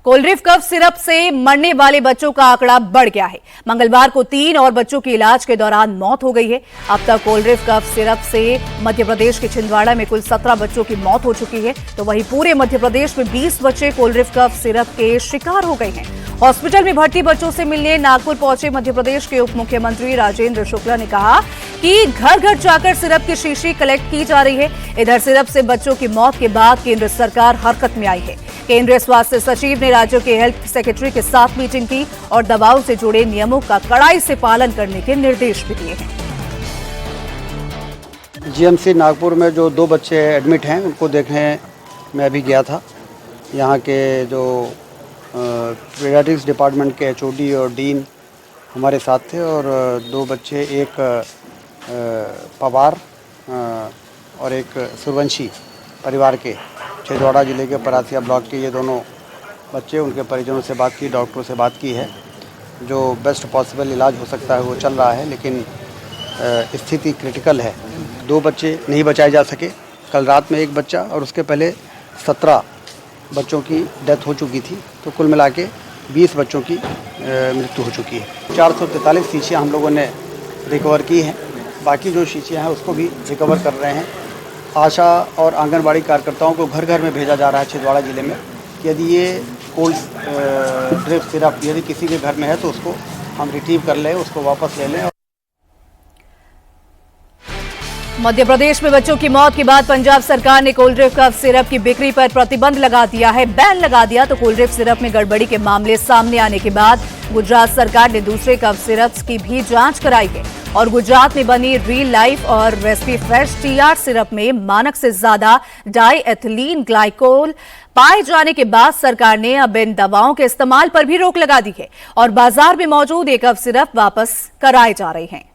कोलरिफ cough syrup से मरने वाले बच्चों का आंकड़ा बढ़ गया है। मंगलवार को 3 और बच्चों की इलाज के दौरान मौत हो गई है। अब तक कोलरिफ कफ सिरप से मध्य प्रदेश के छिंदवाड़ा में कुल 17 बच्चों की मौत हो चुकी है, तो वहीं पूरे मध्य प्रदेश में 20 बच्चे कोलरिफ कफ सिरप के शिकार हो गए हैं। हॉस्पिटल में भर्ती बच्चों से मिलने नागपुर पहुंचे मध्य प्रदेश के उप मुख्यमंत्री राजेंद्र शुक्ला ने कहा कि घर घर जाकर सिरप की शीशी कलेक्ट की जा रही है। इधर सिरप से बच्चों की मौत के बाद केंद्र सरकार हरकत में आई है। केंद्रीय स्वास्थ्य सचिव ने राज्यों के हेल्थ सेक्रेटरी के साथ मीटिंग की और दवाओं से जुड़े नियमों का कड़ाई से पालन करने के निर्देश भी दिए हैं। जीएमसी नागपुर में जो 2 बच्चे एडमिट हैं उनको देखने मैं अभी गया था। यहाँ के जो पीडियाट्रिक्स डिपार्टमेंट के एचओडी और डीन हमारे साथ थे और 2 बच्चे, एक पवार और एक सूर्यवंशी परिवार के छिंदवाड़ा जिले के परासिया ब्लॉक के ये दोनों बच्चे, उनके परिजनों से बात की, डॉक्टरों से बात की है। जो बेस्ट पॉसिबल इलाज हो सकता है वो चल रहा है, लेकिन स्थिति क्रिटिकल है। 2 बच्चे नहीं बचाए जा सके। कल रात में 1 बच्चा और उसके पहले 17 बच्चों की डेथ हो चुकी थी, तो कुल मिला के 20 बच्चों की मृत्यु हो चुकी है। 443 शीशियाँ हम लोगों ने रिकवर की हैं। बाकी जो शीशियाँ हैं उसको भी रिकवर कर रहे हैं। आशा और आंगनबाड़ी कार्यकर्ताओं को घर घर में भेजा जा रहा है छिंदवाड़ा जिले में। यदि ये कोल्ड ड्रिप सिरप यदि किसी के घर में है तो उसको हम रिट्रीव कर लें, उसको वापस ले लें। मध्य प्रदेश में बच्चों की मौत के बाद पंजाब सरकार ने कोलरिफ कफ सिरप की बिक्री पर प्रतिबंध लगा दिया है, बैन लगा दिया। तो कोलरिफ सिरप में गड़बड़ी के मामले सामने आने के बाद गुजरात सरकार ने दूसरे कफ सिरप्स की भी जांच कराई है और गुजरात में बनी रियल लाइफ और रेसिपी फ्रेश टीआर सिरप में मानक से ज्यादा डाई एथिलीन ग्लाइकोल पाए जाने के बाद सरकार ने अब इन दवाओं के इस्तेमाल पर भी रोक लगा दी है और बाजार में मौजूद ये कफ सिरप वापस कराए जा रहे हैं।